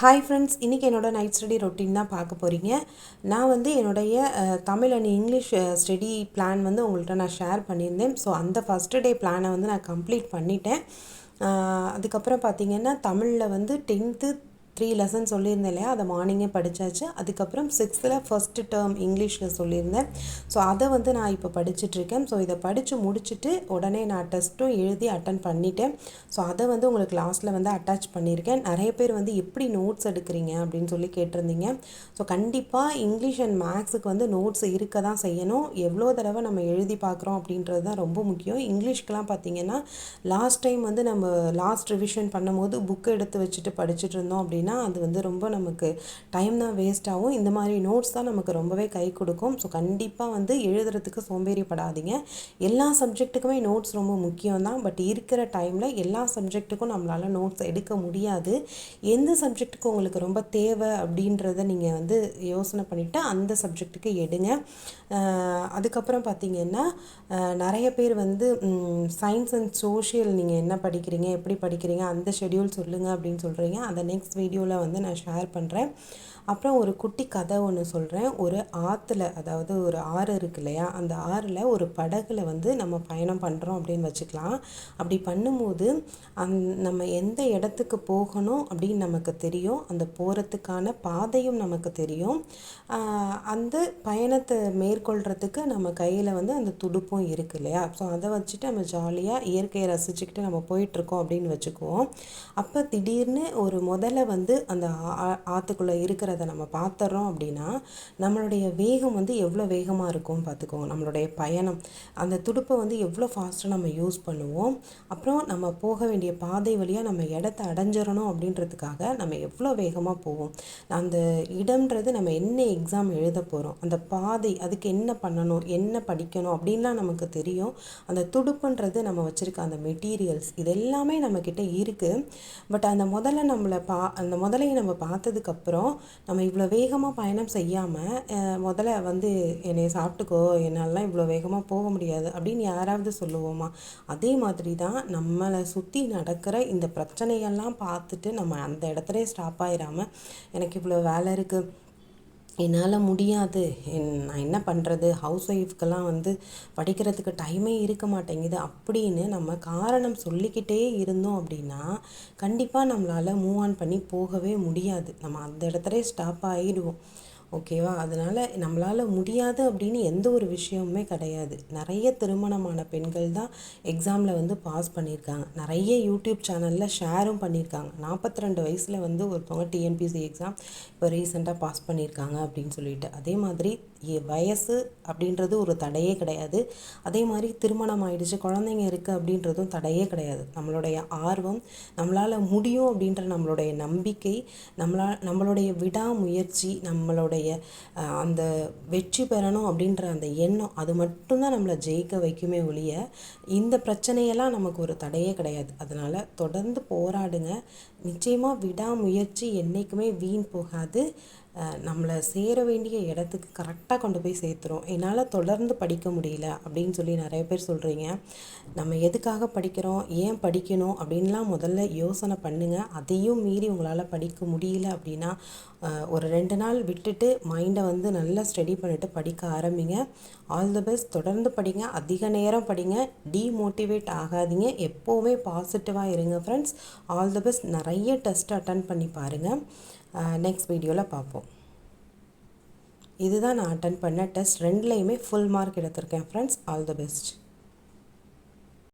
Hi friends, இன்றைக்கி என்னோடய night study routine தான் பார்க்க போகிறீங்க. நான் வந்து என்னுடைய Tamil and English study plan வந்து உங்கள்கிட்ட நான் ஷேர் பண்ணியிருந்தேன். ஸோ அந்த ஃபஸ்ட்டு டே பிளானை வந்து நான் கம்ப்ளீட் பண்ணிட்டேன். அதுக்கப்புறம் பார்த்திங்கன்னா தமிழில் வந்து 10th 3 லெசன் சொல்லியிருந்தேன் இல்லையா, அதை மார்னிங்கே படித்தாச்சு. அதுக்கப்புறம் 6th ஃபஸ்ட்டு டேர்ம் இங்கிலீஷில் சொல்லியிருந்தேன். ஸோ அதை வந்து நான் இப்போ படிச்சுட்ருக்கேன். ஸோ இதை படித்து முடிச்சுட்டு உடனே நான் டெஸ்ட்டும் எழுதி அட்டன் பண்ணிட்டேன். ஸோ அதை வந்து உங்களுக்கு லாஸ்ட்டில் வந்து அட்டாச் பண்ணியிருக்கேன். நிறைய பேர் வந்து எப்படி நோட்ஸ் எடுக்கிறீங்க அப்படின்னு சொல்லி கேட்டிருந்தீங்க. ஸோ கண்டிப்பாக இங்கிலீஷ் அண்ட் மேக்ஸுக்கு வந்து நோட்ஸ் இருக்க தான் செய்யணும். எவ்வளோ தடவை நம்ம எழுதி பார்க்குறோம் அப்படின்றது தான் ரொம்ப முக்கியம். இங்கிலீஷ்க்கெலாம் பார்த்திங்கன்னா லாஸ்ட் டைம் வந்து நம்ம லாஸ்ட் ரிவிஷன் பண்ணும்போது புக்கு எடுத்து வச்சுட்டு படிச்சுட்டு இருந்தோம் அப்படின்னா அது வந்து ரொம்ப நமக்கு டைம் தான் வேஸ்ட் ஆகும். இந்த மாதிரி நோட்ஸ் தான் நமக்கு ரொம்பவே கை கொடுக்கும். ஸோ கண்டிப்பாக வந்து எழுதுறதுக்கு சோம்பேறிப்படாதீங்க. எல்லா சப்ஜெக்ட்டுக்குமே நோட்ஸ் ரொம்ப முக்கியம் தான். பட் இருக்கிற டைமில் எல்லா சப்ஜெக்ட்டுக்கும் நம்மளால் நோட்ஸ் எடுக்க முடியாது. எந்த சப்ஜெக்ட்டுக்கு உங்களுக்கு ரொம்ப தேவை அப்படின்றத நீங்கள் வந்து யோசனை பண்ணிவிட்டு அந்த சப்ஜெக்ட்டுக்கு எடுங்க. அதுக்கப்புறம் பார்த்திங்கன்னா நிறைய பேர் வந்து சயின்ஸ் அண்ட் சோஷியல் நீங்கள் என்ன படிக்கிறீங்க, எப்படி படிக்கிறீங்க, அந்த ஷெடியூல் சொல்லுங்கள் அப்படின்னு சொல்கிறீங்க. அதை நெக்ஸ்ட் வீடியோவில் வந்து நான் ஷேர் பண்ணுறேன். அப்புறம் ஒரு குட்டி கதை ஒன்று சொல்கிறேன். ஒரு ஆற்றுல, அதாவது ஒரு ஆறு இருக்கு இல்லையா, அந்த ஆறில் ஒரு படகுல வந்து நம்ம பயணம் பண்ணுறோம் அப்படின்னு வச்சுக்கலாம். அப்படி பண்ணும்போது நம்ம எந்த இடத்துக்கு போகணும் அப்படின்னு நமக்கு தெரியும். அந்த போகிறதுக்கான பாதையும் நமக்கு தெரியும். அந்த பயணத்தை மேற்கொள்கிறதுக்கு நம்ம கையில் வந்து அந்த துடுப்பும் இருக்குது இல்லையா. ஸோ அதை வச்சுட்டு நம்ம ஜாலியாக இயற்கையை ரசிச்சுக்கிட்டு நம்ம போயிட்டுருக்கோம் அப்படின்னு வச்சுக்குவோம். அப்போ திடீர்னு ஒரு முதல்ல வந்து அந்த ஆற்றுக்குள்ளே இருக்கிறத நம்ம பார்த்துட்றோம் அப்படின்னா நம்மளுடைய வேகம் வந்து எவ்வளோ வேகமாக இருக்கும்னு பார்த்துக்கோங்க. நம்மளுடைய பயணம், அந்த துடுப்பை வந்து எவ்வளோ ஃபாஸ்ட்டாக நம்ம யூஸ் பண்ணுவோம். அப்புறம் நம்ம போக வேண்டிய பாதை வழியாக நம்ம இடத்த அடைஞ்சிடணும் அப்படின்றதுக்காக நம்ம எவ்வளோ வேகமாக போவோம். அந்த இடம்ன்றது நம்ம என்ன எக்ஸாம் எழுத போகிறோம், அந்த பாதை, அதுக்கு என்ன பண்ணணும், என்ன படிக்கணும் அப்படின்லாம் நமக்கு தெரியும். அந்த துடுப்புன்றது நம்ம வச்சுருக்க அந்த மெட்டீரியல்ஸ் இதெல்லாமே நம்மக்கிட்ட இருக்குது. பட் அந்த முதலையை நம்ம பார்த்ததுக்கப்புறம் நம்ம இவ்வளோ வேகமாக பயணம் செய்யாமல் முதல்ல வந்து என்னை சாப்பிட்டுக்கோ, என்னாலலாம் இவ்வளோ வேகமாக போக முடியாது அப்படின்னு யாராவது சொல்லுவோமா? அதே மாதிரி தான் நம்மளை சுற்றி நடக்கிற இந்த பிரச்சனையெல்லாம் பார்த்துட்டு நம்ம அந்த இடத்துல ஸ்டாப் ஆயிடாமல் எனக்கு இவ்வளோ வேலை இருக்குது, என்னால் முடியாது, நான் என்ன பண்ணுறது, ஹவுஸ் ஒய்ஃப்க்கெல்லாம் வந்து படிக்கிறதுக்கு டைமே இருக்க மாட்டேங்குது அப்படின்னு நம்ம காரணம் சொல்லிக்கிட்டே இருந்தோம் அப்படின்னா கண்டிப்பாக நம்மளால் மூவ் ஆன் பண்ணி போகவே முடியாது. நம்ம அந்த இடத்துல ஸ்டாப் ஆகிடுவோம். ஓகேவா? அதனால் நம்மளால் முடியாது அப்படின்னு எந்த ஒரு விஷயமுமே கிடையாது. நிறைய திருமணமான பெண்கள் தான் எக்ஸாமில் வந்து பாஸ் பண்ணியிருக்காங்க. நிறைய யூடியூப் சேனலில் ஷேரும் பண்ணியிருக்காங்க. 42 வயசில் வந்து ஒருத்தவங்க டிஎன்பிசி எக்ஸாம் இப்போ ரீசெண்டாக பாஸ் பண்ணியிருக்காங்க அப்படின்னு சொல்லிட்டு. அதே மாதிரி வயசு அப்படின்றது ஒரு தடையே கிடையாது. அதே மாதிரி திருமணம் ஆயிடுச்சு, குழந்தைங்க இருக்குது அப்படின்றதும் தடையே கிடையாது. நம்மளுடைய ஆர்வம், நம்மளால் முடியும் அப்படின்ற நம்மளுடைய நம்பிக்கை, நம்மளுடைய விடாமுயற்சி, நம்மளுடைய அந்த வெற்றி பெறணும் அப்படின்ற அந்த எண்ணம், அது மட்டும்தான் நம்மளை ஜெயிக்க வைக்குமே ஒழிய இந்த பிரச்சனையெல்லாம் நமக்கு ஒரு தடையே கிடையாது. அதனால் தொடர்ந்து போராடுங்க. நிச்சயமாக விடாமுயற்சி என்றைக்குமே வீண் போகாது. நம்மளை சேர வேண்டிய இடத்துக்கு கரெக்டாக கொண்டு போய் சேர்த்துரும். என்னால் தொடர்ந்து படிக்க முடியல அப்படின்னு சொல்லி நிறைய பேர் சொல்கிறீங்க. நம்ம எதுக்காக படிக்கிறோம், ஏன் படிக்கணும் அப்படின்லாம் முதல்ல யோசனை பண்ணுங்கள். அதையும் மீறி உங்களால் படிக்க முடியல அப்படின்னா ஒரு 2 நாள் விட்டுட்டு மைண்டை வந்து நல்லா ஸ்டடி பண்ணிவிட்டு படிக்க ஆரம்பிங்க. All the best. தொடர்ந்து படிங்க, அதிக நேரம் படிங்க, டீமோட்டிவேட் ஆகாதீங்க, எப்போவுமே பாசிட்டிவாக இருங்க ஃப்ரெண்ட்ஸ். All the best. நிறைய டெஸ்ட் அட்டன் பண்ணி பாருங்கள். நெக்ஸ்ட் வீடியோவில் பார்ப்போம். இதுதான் நான் அட்டன் பண்ண டெஸ்ட். 2லையுமே ஃபுல் மார்க் எடுத்திருக்கேன் ஃப்ரெண்ட்ஸ். All the best.